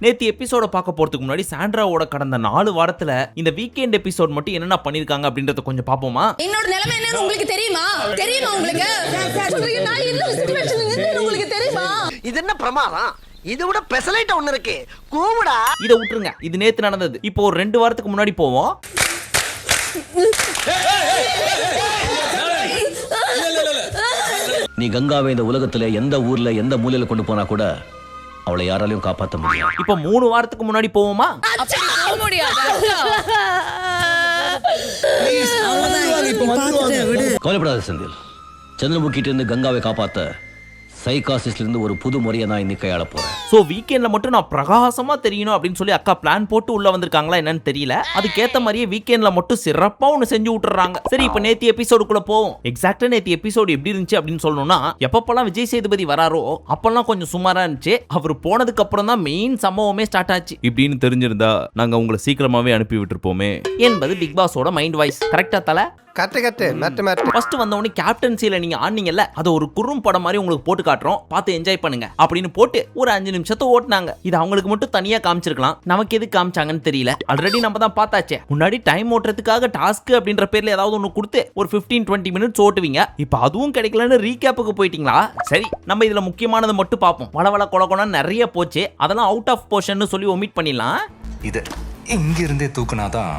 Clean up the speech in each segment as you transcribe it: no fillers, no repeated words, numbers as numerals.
நேத்து எபிசோட பார்க்க போறதுக்கு முன்னாடி சாண்ட்ராவோட கடந்த 4 வாரத்துல இந்த வீக்கெண்ட் எபிசோட் மட்டும் என்னென்ன பண்ணிருக்காங்க அப்படின்றத கொஞ்சம் பாப்போமா. என்னோட நிலைமை என்னன்னு உங்களுக்கு தெரியுமா உங்களுக்கு சொல்றீங்க நான் என்ன சிச்சுவேஷன்ல இருக்கேன்னு உங்களுக்கு தெரியுமா? இது என்ன பிரமாதம்? இது விட பெசலைட் ஒன்னு இருக்கு கூமுடா. இத விட்டுருங்க, இது நேத்து நடந்தது. இப்போ ஒரு 2 வாரத்துக்கு முன்னாடி போவோம். நீ கங்காவை இந்த உலகத்துல எந்த ஊர்ல எந்த மூலையில கொண்டு போனா கூட அவளை யாராலையும் காப்பாற்ற முடியும். இப்போ 3 வாரத்துக்கு முன்னாடி போவோமா. அப்படி போக முடியாது. கவலைப்படாத செந்தில், சந்திரமுகிட்ட இருந்து கங்காவை காப்பாத்த சைக்காசிஸ்ட்ல இருந்து ஒரு புது முறையை நான் இன்னைக்கு கையாள போறேன். சோ வீக்கெண்ட்ல மட்டும் நான் பிரகாசமா தெரியணும் அப்படின்னு சொல்லி அக்கா பிளான் போட்டு உள்ள வந்திருக்காங்களா என்னன்னு தெரியல. அதுக்கேத்த மாதிரியே வீக்கெண்ட்ல மட்டும் சிறப்பா ஒன்னு செஞ்சு விட்டுறாங்க. சரி, இப்ப நேத்தி எபிசோடுக்குள்ள போவோம். எக்ஸாக்டா நேத்தி எபிசோடு எப்படி இருந்துச்சு அப்படின்னு சொல்லணும்னா, எப்பப்பெல்லாம் விஜய் சேதுபதி வராரோ அப்பெல்லாம் கொஞ்சம் சுமாரா இருந்துச்சு. அவர் போனதுக்கு அப்புறம் தான் மெயின் சம்பவமே ஸ்டார்ட் ஆச்சு. இப்படின்னு தெரிஞ்சிருந்தா நாங்க உங்களை சீக்கிரமாவே அனுப்பி விட்டுருப்போமே என்பது பிக் பாஸோட மைண்ட் வாய்ஸ். கரெக்டா தல? ஃபர்ஸ்ட் வந்த உடனே கேப்டன்சில நீங்க ஆனீங்கல்ல, அது ஒரு குறும் படம் மாதிரி உங்களுக்கு போட்டு காட்டுறோம், பார்த்து என்ஜாய் பண்ணுங்க அப்படின்னு போட்டு ஒரு 5 நிமிஷத்தை ஓட்டினாங்க. இது அவங்களுக்கு மட்டும் தனியா காமிச்சிருக்கலாம், நமக்கு எது காமிச்சாங்கன்னு தெரியல. ஆல்ரெடி நம்ம தான் பார்த்தாச்சே. முன்னாடி டைம் ஓட்டுறதுக்காக டாஸ்க் அப்படின்ற பேர்ல ஏதாவது ஒன்று கொடுத்து ஒரு 15-20 மினிட்ஸ் ஓட்டுவீங்க. இப்போ அதுவும் கிடைக்கலன்னு ரீகேப்புக்கு போயிட்டீங்களா? சரி, நம்ம இதுல முக்கியமானதை மட்டும் பார்ப்போம். வளவள கொலகொன நிறைய போச்சு, அதெல்லாம் அவுட் ஆஃப் போர்ஷன் சொல்லி ஒமிட் பண்ணிடலாம். இது இங்க இருந்தே தூக்குனாதான்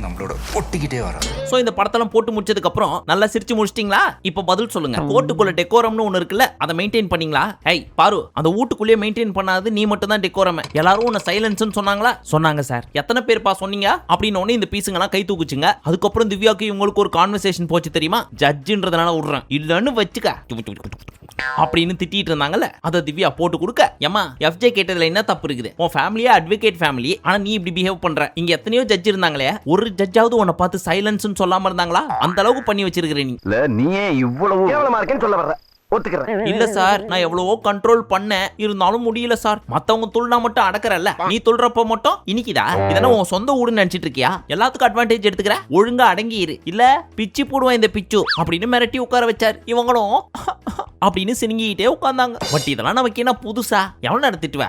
நம்மளோட ஒட்டிக்கிட்டே வராது. சோ இந்த படத்தெல்லாம் போட்டு முடிச்சதுக்கு அப்புறம் நல்லா சிரிச்சு முடிச்சிட்டீங்களா? இப்ப பதில் சொல்லுங்க. கோட்டுக்குள்ள டெக்கோரம்னு ஒன்னு இருக்குல்ல, அதை மெயின்டைன் பண்ணீங்களா? ஹேய் பாரு, அந்த வீட்டுக்குள்ளே மெயின்டைன் பண்ணாது நீ மட்டும் தான் டெக்கோரம். எல்லாரும் உன்னை சைலன்ஸ்னு சொன்னாங்களா? சொன்னாங்க சார். எத்தனை பேர்ப்பா சொன்னீங்க அப்படின்னு உடனே இந்த பீஸுங்கெல்லாம் கை தூக்குச்சுங்க. அதுக்கப்புறம் திவ்யாக்கு இவங்களுக்கு ஒரு கான்வர்சேஷன் போச்சு தெரியுமா? ஜட்ஜுன்றதுனால விடுறேன் இல்லன்னு வச்சுக்க அப்படின்னு திட்டிட்டு இருந்தாங்கல்ல, அதை திவ்யா போட்டு கொடுக்க, ஏமா எஃப்ஜே கேட்டதுல என்ன தப்பு இருக்குது? உன் ஃபேமிலியா அட்வொகேட் ஃபேமிலி, ஆனா நீ இப்படி பிஹேவ் பண்ற. இங்க எத்தனையோ ஜட்ஜ் இருந்தாங்களே, ஒரு ஜட்ஜாவது உன்னை பார்த்து சைலன்ஸ்னு சொல்லாம இருந்தாங்களா? அந்த அளவுக்கு பண்ணி வச்சிருக்கிற நீ. நீயே இவ்வளவு கேவலமா இருக்கேன்னு சொல்ல வர்ற? இல்ல சார், நான் எவ்வளவோ கண்ட்ரோல் பண்ணேன், இருந்தாலும் முடியல சார். மத்தவங்க துள்னா மட்டும் அடக்கறல்ல, நீ துள்றப்ப மட்டும் இனிக்குதா? இதெல்லாம் உன் சொந்த ஊடுன்னு நினைச்சிட்டு இருக்கியா? எல்லாத்துக்கும் அட்வான்டேஜ் எடுத்துக்கிற, ஒழுங்கா அடங்கி இரு, இல்ல பிச்சு போடுவேன் இந்த பிச்சு அப்படின்னு மிரட்டி உட்கார வச்சார். இவங்களும் அப்படின்னு சினிங்கிட்டே உட்கார்ந்தாங்க. பட் இதெல்லாம் நமக்கு என்ன புதுசா? எவ்வளவு நடத்திட்டுவ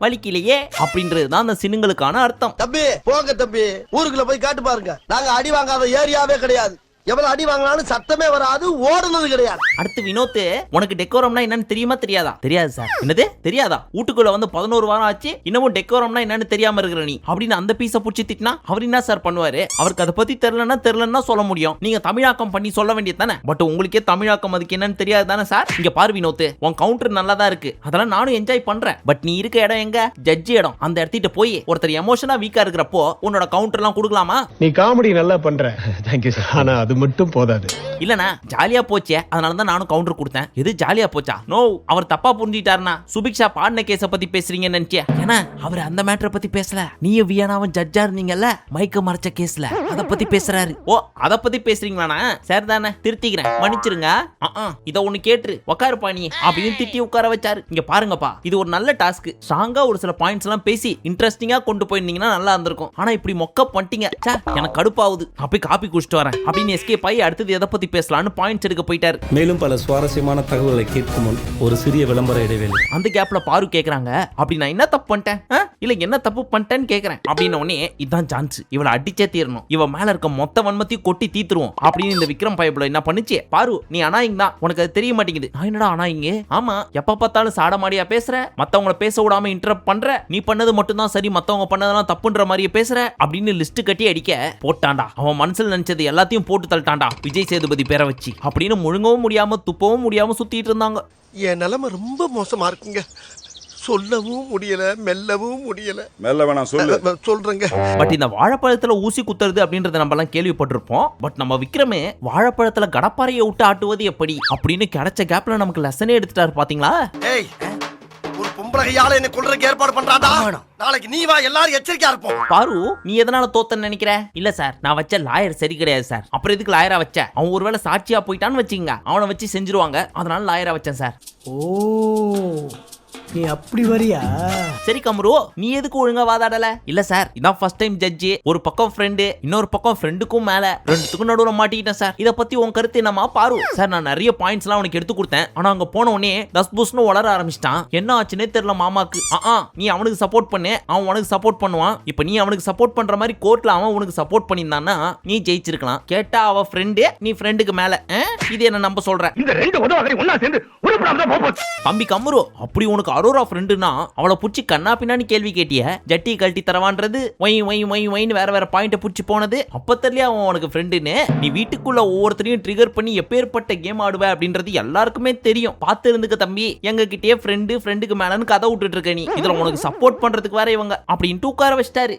வலிக்கலையே அப்படின்றதுதான் அந்த சினுங்களுக்கான அர்த்தம். தம்பி போங்க தம்பி, ஊருக்குள்ள போய் காட்டு பாருங்க. நாங்க அடி வாங்காத ஏரியாவே கிடையாது. எவ்வளவு அடி வாங்கினாலும் சத்தமே வராது, ஓடுனது கிடையாது. அடுத்து வினோத், உனக்கு டெக்கோரம்னா என்னன்னு தெரியுமா தெரியாதா? தெரியாது சார். என்னது தெரியாதா? வீட்டுக்குள்ள வந்து 11 வாரம் ஆச்சு, இன்னமும் டெக்கோரம்னா என்னன்னு தெரியாம இருக்கிற நீ அப்படின்னு அந்த பீஸை புடிச்சு திட்டினா அவர் என்ன சார் பண்ணுவாரு? அவருக்கு அதை பத்தி தெரியலன்னா சொல்ல முடியும். நீங்க தமிழாக்கம் பண்ணி சொல்ல வேண்டியது தானே. பட் உங்களுக்கே தமிழாக்கம் அதுக்கு என்னன்னு தெரியாது தானே சார்? இங்க பாரு வினோத், உன் கவுண்டர் நல்லா தான் இருக்கு, அதெல்லாம் நானும் என்ஜாய் பண்றேன். பட் நீ இருக்க இடம் எங்க? ஜட்ஜி இடம். அந்த இடத்திட்ட போய் ஒருத்தர் எமோஷனா வீக்கா இருக்கிறப்போ உன்னோட கவுண்டர் எல்லாம் கொடுக்கலாமா? நீ காமெடி நல்லா பண்ற, தேங்க்யூ சார். ஆனா அது மட்டும் போதாது. இல்லனா ஜாலியா போச்சே, அதனால தான் நானும் கவுண்டர் கொடுத்தேன். எது ஜாலியா போச்சா? நோ, அவர் தப்பா புரிஞ்சிட்டாருனா சுபிக்ஷா பாடின கேஸ பத்தி பேசுறீங்கன்னு நினைச்சேன். ஏன்னா அவர் அந்த மேட்டரை பத்தி பேசல. நீயும் வியானாவும் ஜட்ஜா இருந்தீங்கல்ல மைக்க மறைச்ச கேஸ்ல, அத பத்தி பேசுறாரு. ஓ, அத பத்தி பேசுறீங்களானா? சரி தானே, திருத்திக்கிறேன், மன்னிச்சிருங்க. இத ஒண்ணு கேட்டு உட்காருப்பா நீ அப்படின்னு திட்டி உட்கார வச்சாரு. இங்க பாருங்கப்பா, இது ஒரு நல்ல டாஸ்க். ஸ்ட்ராங்கா ஒரு சில பாயிண்ட்ஸ் எல்லாம் பேசி இன்ட்ரெஸ்டிங்கா கொண்டு போயிருந்தீங்கன்னா நல்லா இருந்திருக்கும். ஆனா இப்படி மொக்க பண்ணிட்டீங்க, எனக்கு கடுப்பாகுது. நான் போய் காப்பி குடிச்சிட்டு வரேன் அப்படின்னு எஸ்கேப் ஆகி அடுத்தது எதை பத்தி பேசலாம்னு பாயிண்ட்ஸ் எடுக்க போயிட்டாரு. மேலும் பல சுவாரஸ்யமான தகவல்களை கேட்கும் முன் ஒரு சிறிய விளம்பர இடைவேளை. அந்த கேப்ல பாரு கேக்குறாங்க, அப்படி நான் என்ன தப்பு பண்ணிட்டேன்? இல்ல என்ன தப்பு பண்ணிட்டேன்னு கேக்குறேன். அப்படின்னு உடனே இதான் சான்ஸ், இவளை அடிச்சே தீரணும், இவ மேல இருக்க மொத்த வன்மத்தையும் கொட்டி தீத்துருவோம் அப்படின்னு இந்த விக்ரம் பைப்ல என்ன பண்ணுச்சு? பாரு நீ அனாயிங் தான், உனக்கு அது தெரிய மாட்டேங்குது. நான் என்னடா அனாயிங்க? ஆமா, எப்ப பார்த்தாலும் சாடமாடியா பேசுற, மத்தவங்கள பேச விடாம இன்டரப்ட் பண்ற, நீ பண்ணது மட்டும் தான் சரி, மத்தவங்க பண்ணதெல்லாம் தப்புன்ற மாதிரியே பேசுற அப்படின்னு லிஸ்ட் கட்டி அடிக்க போட்டான்டா. அவன் மனசுல நினைச்சது எல்லாத்தையும் போட்டு தள்ளிட்டான்டா விஜய் சேதுபதி பேரை வச்சு. அப்படின்னு முழுங்கவும் முடியாம துப்பவும் முடியாம சுத்திட்டு இருந்தாங்க. என் நிலைமை ரொம்ப மோசமா இருக்குங்க, சொல்லவும் முடியல, மெல்லவும் முடியல. மெல்ல வேணாம், சொல்றேங்க. பட் இந்த வாழைப்பழத்துல ஊசி குத்துறது அப்படின்றத நம்ம எல்லாம் கேள்விப்பட்டிருப்போம். பட் நம்ம விக்ரமே வாழைப்பழத்துல கடப்பாறையை விட்டு ஆட்டுவது எப்படி அப்படின்னு கிடைச்ச கேப்ல நமக்கு லெசனே எடுத்துட்டாரு பாத்தீங்களா? ஏய், ஒரு பொம்பளையால என்ன கொல்றதுக்கு ஏற்பாடு பண்றாடா. நாளைக்கு நீ வா, எல்லாரும் எச்சரிக்கையா இருப்போம். பாரு, நீ எதனால தோத்தன்னு நினைக்கிற? இல்ல சார், நான் வச்ச லாயர் சரி கிடையாது சார். அப்புறம் எதுக்கு லாயரா வச்ச? அவன் ஒருவேளை சாட்சியா போயிட்டான்னு வச்சுங்க, அவனை வச்சு செஞ்சிருவாங்க, அதனால லாயரா வச்சேன் சார். ஓ, நீ அப்படி வரியா? சரி கமரு, நீ எதுக்கு ஒழுங்கா வாதாடல? இல்ல சார், இதான் ஃபர்ஸ்ட் டைம் ஜட்ஜி, ஒரு பக்கம் ஃப்ரெண்டு, இன்னொரு பக்கம் ஃப்ரெண்டுக்கும் மேல ரெண்டுத்துக்கும் நடுவுல மாட்டிக்கிட்டேன் சார். இத பத்தி உன் கருத்து என்னமா? பாரு சார், நான் நிறைய பாயிண்ட்ஸ் எல்லாம் உனக்கு எடுத்து கொடுத்தேன். ஆனா அங்க போன உடனே தஸ்புஸ்னு வளர ஆரம்பிச்சிட்டான். என்ன ஆச்சுன்னே தெரியல மாமாக்கு. நீ அவனுக்கு சப்போர்ட் பண்ணு, அவன் உனக்கு சப்போர்ட் பண்ணுவான். இப்ப நீ அவனுக்கு சப்போர்ட் பண்ற மாதிரி கோர்ட்ல அவன் உனக்கு சப்போர்ட் பண்ணியிருந்தான்னா நீ ஜெயிச்சிருக்கலாம். கேட்டா அவ ஃப்ரெண்டு, நீ ஃப்ரெண்டுக்கு மேல. இது என்ன நம்ப சொல்ற? இந்த ரெண்டு உதவாக ஒண்ணா சேர்ந்து தம்பி கம்ரு, அப்படி உனக்கு அரோரா ஃப்ரெண்டுனா அவளை புடிச்சு கண்ணா பின்னான்னு கேள்வி கேட்டிய? ஜட்டி கழட்டி தரவான்றது, ஒய் வேற வேற பாயிண்ட புடிச்சு போனது, அப்ப தெரியல அவன் உனக்கு ஃப்ரெண்டுன்னு. நீ வீட்டுக்குள்ள ஒவ்வொருத்தரையும் ட்ரிகர் பண்ணி எப்பேற்பட்ட கேம் ஆடுவ அப்படின்றது எல்லாருக்குமே தெரியும். பார்த்து இருந்துக்க தம்பி, எங்க கிட்டே ஃப்ரெண்டுக்கு மேலன்னு கதை விட்டுட்டு இருக்க நீ. இதுல உனக்கு சப்போர்ட் பண்றதுக்கு வேற இவங்க அப்படின்ட்டு உட்கார வச்சிட்டாரு.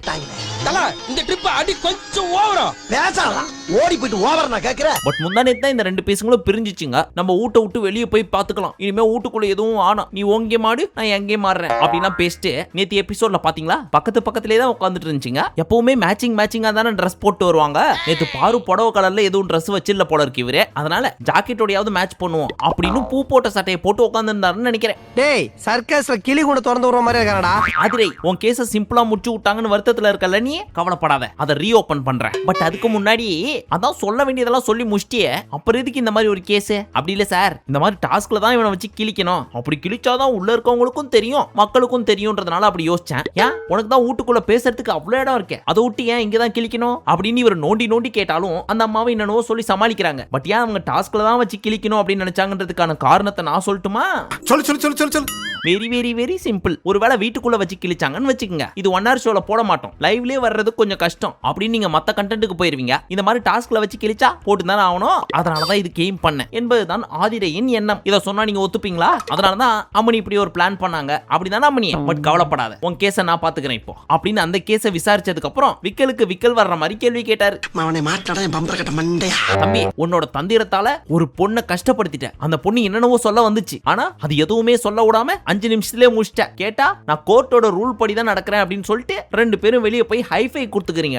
இந்த ட்ரிப் அடி கொஞ்சம் ஓவரா பேசலாம். ஓடி போயிட்டு ஓவர் நான் கேக்குறேன். பட் முந்தானேத்து தான் இந்த ரெண்டு பேசுங்களும் பிரிஞ்சிச்சுங்க. நம்ம வீட்டை விட்டு வெளியே போய் பாத்துக்கலாம். இனிமே வீட்டுக்குள்ள எதுவும் ஆனா நீ உங்க மாடு, நான் எங்கே மாறுறேன் அப்படின்னா பேசிட்டு நேத்து எபிசோட்ல பாத்தீங்களா பக்கத்துலயே தான் உட்காந்துட்டு இருந்துச்சுங்க. எப்பவுமே மேட்சிங்கா தானே ட்ரெஸ் போட்டு வருவாங்க. நேத்து பாரு புடவை கலர்ல எதுவும் ட்ரெஸ் வச்சில்ல போல இருக்கு இவரே. அதனால ஜாக்கெட்டோடையாவது மேட்ச் பண்ணுவோம் அப்படின்னு பூ போட்ட சட்டையை போட்டு உட்காந்து இருந்தாருன்னு நினைக்கிறேன். டேய் சர்க்கஸ்ல கிளி கூட திறந்து விடுற மாதிரி இருக்கானடா. அதிரை, உன் கேஸ சிம்பிளா முடிச்சு விட்டாங்கன்னு வருத்தத்துல இருக்கல நீ, கவலைப்படாத, அதை ரீஓபன் பண்றேன். பட் அதுக்கு முன்னாடி அதான் சொல்ல வேண்டியதெல்லாம் சொல்லி முடிச்சிட்டியே, அப்புறம் எதுக்கு இந்த மாதிரி ஒரு கேஸ்? அப்படி இல்ல சார், இந்த மாதிரி டாஸ்க்ல தான் இவனை வச்சு கிழிக்கணும். அப்படி கிழிச்சாதான் உள்ள இருக்கவங்களுக்கும் தெரியும், மக்களுக்கும் தெரியும்ன்றதுனால அப்படி யோசிச்சேன். ஏன் உனக்கு தான் வீட்டுக்குள்ள பேசுறதுக்கு அவ்வளவு இடம் இருக்கு, அதை விட்டு ஏன் இங்கதான் கிழிக்கணும் அப்படின்னு இவர் நோண்டி கேட்டாலும் அந்த அம்மாவை என்னவோ சொல்லி சமாளிக்கிறாங்க. பட் ஏன் அவங்க டாஸ்க்ல தான் வச்சு கிழிக்கணும் அப்படின்னு நினைச்சாங்கன்றதுக்கான காரணத்தை நான் சொல்லட்டுமா? சொல்லு. Very very very simple. ஒருவேளை வீட்டுக்குள்ள வச்சு கிழிச்சாங்கன்னு வச்சுக்கோங்க, இது 1 hour ஷோல போட மாட்டோம், லைவ்லயே வர்றது கொஞ்சம் கஷ்டம் அப்படின்னு நீங்க மத்த கண்டென்ட்டுக்கு போயிருவீங்க. இந்த மாதிரி டாஸ்க்ல வச்சு கிழிச்சா போட்டு தானே ஆகணும். அதனாலதான் இது கேம் பண்ணேன் என்பதுதான் ஆதிரையின் எண்ணம். இதை சொன்னா நீங்க ஒத்துப்பீங்களா? அதனாலதான் அம்மனி இப்படி ஒரு பிளான் பண்ணாங்க. அப்படிதானே அம்மனி? பட் கவலைப்படாத, உன் கேஸை நான் பாத்துக்கிறேன் இப்போ அப்படின்னு அந்த கேஸை விசாரிச்சதுக்கு அப்புறம் விக்கலுக்கு விக்கல் வர்ற மாதிரி கேள்வி கேட்டாரு. தம்பி, உன்னோட தந்திரத்தால ஒரு பொண்ணை கஷ்டப்படுத்திட்ட. அந்த பொண்ணு என்னென்னவோ சொல்ல வந்துச்சு, ஆனா அது எதுவுமே சொல்ல விடாம 5 நிமிஷத்திலே முடிச்சிட்ட. கேட்டா நான் கோர்ட்டோட ரூல் படி தான் நடக்கிறேன் அப்படின்னு சொல்லிட்டு ரெண்டு பேரும் வெளியே போய் ஹைஃபை கொடுத்துக்கிறீங்க.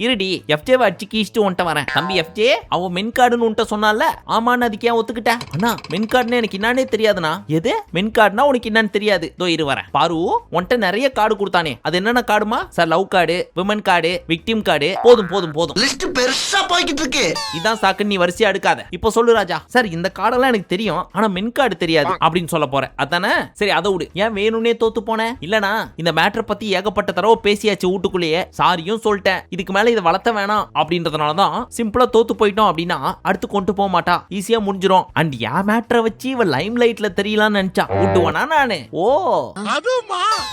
இருடி, எஃப்ஜேவை அடிச்சு கீச்சிட்டு உன்ட்ட வரேன். தம்பி எஃப்ஜே, அவ மென் கார்டுன்னு உன்ட்ட சொன்னால, ஆமான்னு அதுக்கு ஏன் ஒத்துக்கிட்ட? அண்ணா மென் கார்டுன்னு எனக்கு என்னன்னே தெரியாதுண்ணா. எது மென் கார்டுனா உனக்கு என்னன்னு தெரியாது? இதோ இரு வரேன். பாரு, உன்ட்ட நிறைய கார்டு கொடுத்தானே, அது என்னென்ன கார்டுமா? Sir love card, women card, victim card. போதும் லிஸ்ட் பெருசா போய்கிட்டு இருக்கு. இதான் சாக்கு, நீ வரிசையா எடுக்காத. இப்போ சொல்லு ராஜா. சார் இந்த கார்டெல்லாம் எனக்கு தெரியும், ஆனா மென் கார்டு தெரியாது அப்படின்னு சொல்ல போறேன், அதானே? சரி அதை விடு. ஏன் வேணும்னே தோத்து போனேன்? இல்லனா இந்த மேட்டரை பத்தி ஏகப்பட்ட தடவை பேசியாச்சு வீட்டுக்குள்ளேயே, சாரியும் சொல்லிட்டேன். இதுக்கு மேல இதை வளர்த்த வேணாம் அப்படின்றதுனாலதான் சிம்பிளா தோத்து போயிட்டோம். அப்படின்னா அடுத்து கொண்டு போக மாட்டா, ஈஸியா முடிஞ்சிரும். அண்ட் ஏன் மேட்டரை வச்சு இவ லைம் லைட்ல தெரியலாம்னு நினைச்சா விட்டுவானா நானு? ஓ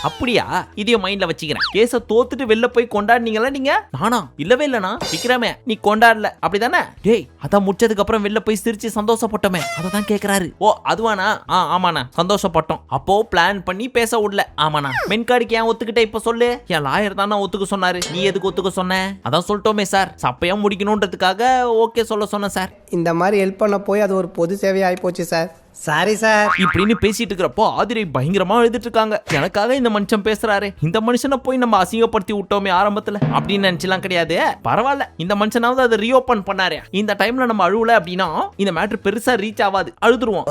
அப்படியா? இதையும் மைண்ட்ல வச்சுக்கிறேன். கேஸ தோத்துட்டு வெளில போய் கொண்டாடுனீங்களா நீங்க? நானா? இல்லவே இல்லனா. விக்ரமே, நீ கொண்டாடல அப்படிதானே? டேய், அதான் முடிச்சதுக்கு அப்புறம் வெளில போய் சிரிச்சு சந்தோஷப்பட்டோமே, அததான் கேக்குறாரு. ஓ அதுவானா? ஆமாண்ணா, சந்தோஷப்பட்டோம். அப்போ பிளான் பண்ணி பேச விடல. ஆமாண்ணா. மென்கார்டுக்கு ஏன் ஒத்துக்கிட்ட? இப்ப சொல்லு. என் லாயர் தானே ஒத்துக்க சொன்னாரு, நீ எதுக்கு ஒத்துக்க சொன்ன? அதான் சொல்லிட்டோமே சார், சப்பையா முடிக்கணும்ன்றதுக்காக ஓகே சொல்ல சொன்னேன் சார். இந்த மாதிரி ஹெல்ப் பண்ண போய் அது ஒரு பொது சேவையாகி போச்சு சார். சாரி சார் இப்படின்னு பேசிட்டு இருக்கிறப்போ ஆதிரை பயங்கரமா எழுதிட்டு இருக்காங்க. எனக்காக இந்த மனுஷன் பேசுறாரு, இந்த மனுஷனை போய் நம்ம அசிங்கப்படுத்தி விட்டோமே ஆரம்பத்துல அப்படின்னு நினைச்சலாம் கிடையாது. பரவாயில்ல, இந்த மனுஷனாவது அதை ரீஓபன் பண்ணாரு. இந்த டைம்ல நம்ம அழுவல அப்படின்னா இந்த மேட்டர் பெருசா ரீச் ஆகாது, அழுதுருவோம்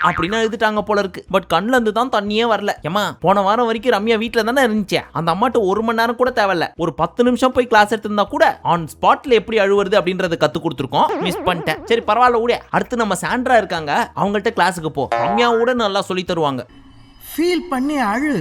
அப்படின்னு எழுதிட்டாங்க போல இருக்கு. பட் கண்ணுல இருந்து தான் தண்ணியே வரல. ஏமா, போன வாரம் வரைக்கும் ரம்யா வீட்டுல தானே இருந்துச்சு. அந்த அம்மாட்ட 1 மணி நேரம் கூட தேவையில்ல, ஒரு 10 நிமிஷம் போய் கிளாஸ் எடுத்திருந்தா கூட ஆன் ஸ்பாட்ல எப்படி அழுவுறது அப்படின்றத கத்து கொடுத்துருக்கோம். மிஸ் பண்ணிட்டேன். சரி பரவாயில்ல விட. அடுத்து நம்ம சாண்ட்ரா இருக்காங்க, அவங்கள்ட்ட கிளாஸுக்கு போ. ரம்யாவோட நல்லா சொல்லி தருவாங்க. ஃபீல் பண்ணி அழு.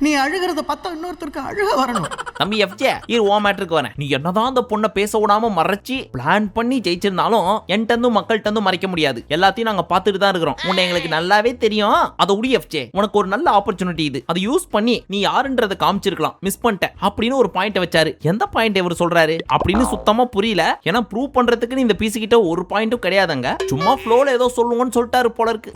நீ அழுகிறத பார்த்தா இன்னொருத்தருக்கு அழுக வரணும். தம்பி எஃப்ஜே, இரு ஓ மேட்டருக்கு வரேன். நீ என்னதான் அந்த பொண்ணை பேச விடாம மறைச்சி பிளான் பண்ணி ஜெயிச்சிருந்தாலும் என்கிட்ட மக்கள்கிட்ட மறைக்க முடியாது. எல்லாத்தையும் நாங்க பார்த்துட்டு தான் இருக்கிறோம். உன்னை எங்களுக்கு நல்லாவே தெரியும். அதை உடி எஃப்ஜே, உனக்கு ஒரு நல்ல ஆப்பர்ச்சுனிட்டி இது. அதை யூஸ் பண்ணி நீ யாருன்றதை காமிச்சிருக்கலாம். மிஸ் பண்ணிட்டேன் அப்படின்னு ஒரு பாயிண்ட் வச்சாரு. எந்த பாயிண்ட் இவர் சொல்றாரு அப்படின்னு சுத்தமா புரியல. ஏன்னா ப்ரூவ் பண்றதுக்கு இந்த பீஸ் கிட்ட ஒரு பாயிண்ட்டும் கிடையாதுங்க. சும்மா ஃப்ளோல ஏதோ சொல்லுங்கன்னு சொல்லிட்டாரு போல இருக்கு.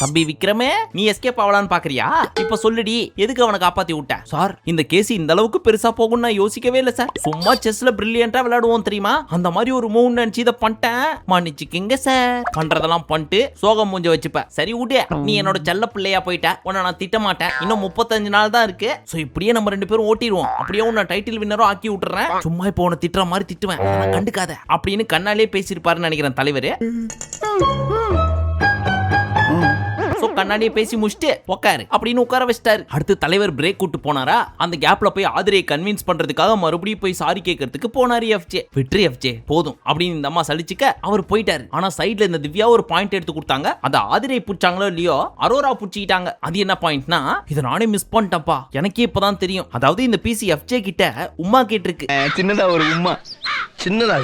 தம்பி விக்ரமே, நீ எஸ்கேப் ஆகலான்னு பாக்குறியா? இப்ப சொல்லுடி, எதுக்கு அவனை காப்பாத்தி விட்ட? சார், இந்த கேஸ் இந்த அளவுக்கு பெருசா போகும் நான் யோசிக்கவே இல்ல சார். சும்மா செஸ்ல பிரில்லியண்டா விளையாடுவோம் தெரியுமா, அந்த மாதிரி ஒரு மூவ் நினைச்சு இதை பண்ணிட்டேன். மன்னிச்சுக்கிங்க சார். பண்றதெல்லாம் பண்ணிட்டு சோகம் மூஞ்ச வச்சுப்ப. சரி விடு, நீ என்னோட செல்ல பிள்ளையா போயிட்ட. உன்னை நான் திட்ட மாட்டேன். இன்னும் 35 நாள் தான் இருக்கு. சோ இப்படியே நம்ம 2 பேரும் ஓட்டிடுவோம். அப்படியே உன்னை டைட்டில் வின்னரும் ஆக்கி விட்டுறேன். சும்மா இப்போ உன்னை திட்டுற மாதிரி திட்டுவேன், கண்டுக்காத அப்படின்னு கண்ணாலே பேசியிருப்பாருன்னு நினைக்கிறேன் தலைவர். சோ கண்ணாடியை பேசி முடிச்சுட்டு உட்காரு அப்படின்னு உட்கார வச்சிட்டாரு. அடுத்து தலைவர் பிரேக் கூட்டு போனாரா, அந்த கேப்ல போய் ஆதிரையை கன்வின்ஸ் பண்றதுக்காக மறுபடியும் போய் சாரி கேட்கறதுக்கு போனாரு எஃப்ஜே. விட்ரு எஃப்ஜே போதும் அப்படின்னு இந்த அம்மா சலிச்சுக்க அவர் போயிட்டாரு. ஆனா சைடுல இந்த திவ்யா ஒரு பாயிண்ட் எடுத்து கொடுத்தாங்க. அந்த ஆதிரை புடிச்சாங்களோ இல்லையோ அரோரா புடிச்சிட்டாங்க. அது என்ன பாயிண்ட்னா, இதை நானே மிஸ் பண்ணிட்டேன்ப்பா, எனக்கே இப்பதான் தெரியும். அதாவது இந்த பிசி எஃப்ஜே கிட்ட உம்மா கேட்டிருக்கு. சின்னதா ஒரு உம்மா. சின்னதா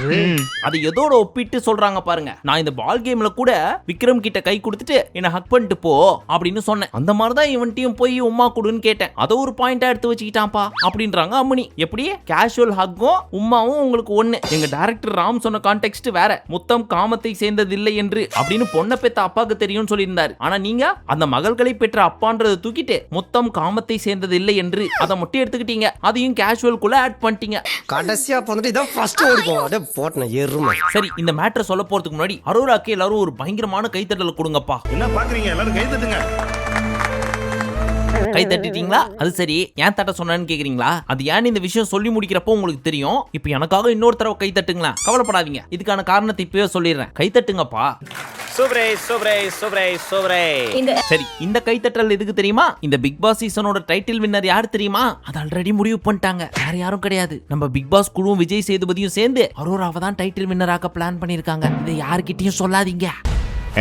அது எதோட ஒப்பிட்டு சொல்றாங்க பாருங்க. நான் இந்த பால் கேம்ல கூட விக்ரம் கிட்ட கை கொடுத்துட்டு என்ன ஹக் பண்ணிட்டு போ அப்படின்னு சொன்னேன். அந்த மாதிரி தான் இவன்ட்டையும் போய் உம்மா கொடுன்னு கேட்டேன். அதை ஒரு பாயிண்டா எடுத்து வச்சுக்கிட்டான்ப்பா அப்படின்றாங்க அம்மனி. எப்படி கேஷுவல் ஹக்கும் உம்மாவும் உங்களுக்கு ஒண்ணு. எங்க டைரக்டர் ராம் சொன்ன கான்டெக்ஸ்ட் வேற. முத்தம் காமத்தை சேர்ந்ததில்லை என்று அப்படின்னு பொண்ணை பெற்ற அப்பாக்கு தெரியும்னு சொல்லியிருந்தாரு. ஆனா நீங்க அந்த மகள்களை பெற்ற அப்பான்றதை தூக்கிட்டு முத்தம் காமத்தை சேர்ந்ததில்லை என்று அதை மட்டும் எடுத்துக்கிட்டீங்க. அதையும் கேஷுவல்குள்ள ஆட் பண்ணிட்டீங்க. கடைசியா வந்துட்டு இதான் ஃபர்ஸ்ட் ஓடிப்போம். போட்டேன் எருமை. சரி, இந்த மேட்டரை சொல்ல போறதுக்கு முன்னாடி அரோராக்கு எல்லாரும் ஒரு பயங்கரமான கைத்தட்டல் கொடுங்கப்பா. என்ன பாக்குறீங்க? எல்லாரும் கை தட்டுங்க. கை தட்டிட்டீங்களா? அது சரி, ஏன் தட்ட சொன்னேன்னு கேக்குறீங்களா? அது ஏன் இந்த விஷயம் சொல்லி முடிக்கிறப்போ உங்களுக்கு தெரியும். இப்போ எனக்காக இன்னொரு தடவை கை தட்டுங்களா. கவலைப்படாதீங்க, இதுக்கான காரணத்தை இப்பவே சொல்லிடுறேன். கை தட்டுங்கப்பா. சரி, இந்த கைத்தட்டல் எதுக்கு தெரியுமா? இந்த பிக் பாஸ் சீசனோட டைட்டில் வின்னர் யார் தெரியுமா? அது ஆல்ரெடி முடிவு பண்ணிட்டாங்க. வேற யாரும் கிடையாது. நம்ம பிக் பாஸ் குழுவும் விஜய் சேதுபதியும் சேர்ந்து அரோராவை தான் டைட்டில் வின்னர் ஆக்க பிளான் பண்ணிருக்காங்க. இதை யார்கிட்டயும் சொல்லாதீங்க.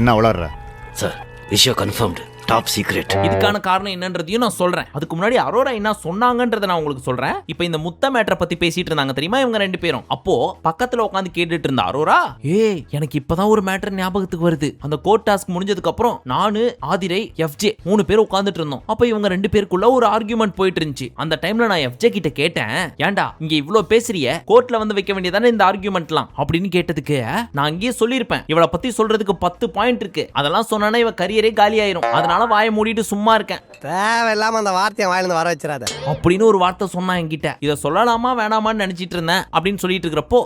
என்ன உளறற? சார், விஷயம் கன்ஃபர்ம்டு, டாப் சீக்ரெட். இதுக்கான காரணம் என்னன்றதையும் நான் சொல்றேன். அதுக்கு முன்னாடி அரோரா என்ன சொன்னாங்கன்றதை நான் உங்களுக்கு சொல்றேன். இப்போ இந்த முத்த மேட்டரை பத்தி பேசிட்டு இருந்தாங்க தெரியுமா இவங்க ரெண்டு பேரும். அப்போ பக்கத்துல உட்காந்து கேட்டுட்டு இருந்த அரோரா, எனக்கு இப்பதான் ஒரு மேட்டர் ஞாபகத்துக்கு வருது. அந்த கோர்ட் டாஸ்க் முடிஞ்சதுக்கு அப்புறம் நானு, ஆதிரை, எஃப்ஜே 3 பேர் உட்கார்ந்துட்டு இருந்தோம். அப்ப இவங்க 2 பேருக்குள்ள ஒரு ஆர்கியூமெண்ட் போயிட்டு இருந்துச்சு. அந்த டைம்ல நான் எஃப்ஜே கிட்ட கேட்டேன், ஏன்டா இங்க இவ்ளோ பேசுறிய, கோர்ட்ல வந்து வைக்க வேண்டியதானே இந்த ஆர்கியூமெண்ட்லாம் அப்படின்னு கேட்டதுக்கு, நான் அங்கேயே சொல்லியிருப்பேன் இவளை பத்தி சொல்றதுக்கு 10 பாயிண்ட் இருக்கு, அதெல்லாம் சொன்னா இவ கரியரே காலி ஆயிரும், அதனால வாயை மூடிட்டு சும்மா இருக்கேன். தேவையில்லாம அந்த வார்த்தையை வாயிலிருந்து வர வச்சிடாத அப்படின்னு ஒரு வார்த்தை சொன்னா என்கிட்ட. இதை சொல்லலாமா வேணாமான்னு நினைச்சிட்டு இருந்தேன் அப்படின்னு சொல்லிட்டு இருக்கிறப்போ,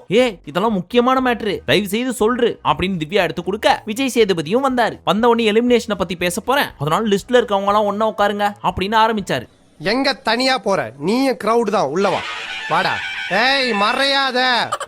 இதெல்லாம் முக்கியமான மேட்ரு, தயவு செய்து சொல்று அப்படின்னு திவ்யா எடுத்து கொடுக்க விஜய் சேதுபதியும் வந்தாரு. வந்த உடனே எலிமினேஷனை பத்தி பேச போறேன், அதனால லிஸ்ட்ல இருக்கவங்க எல்லாம் ஒண்ணா உட்காருங்க அப்படின்னு ஆரம்பிச்சாரு. எங்க தனியா போற, நீயும் கிரவுட் தான், உள்ளவா வாடா. ஏய் மறையாத.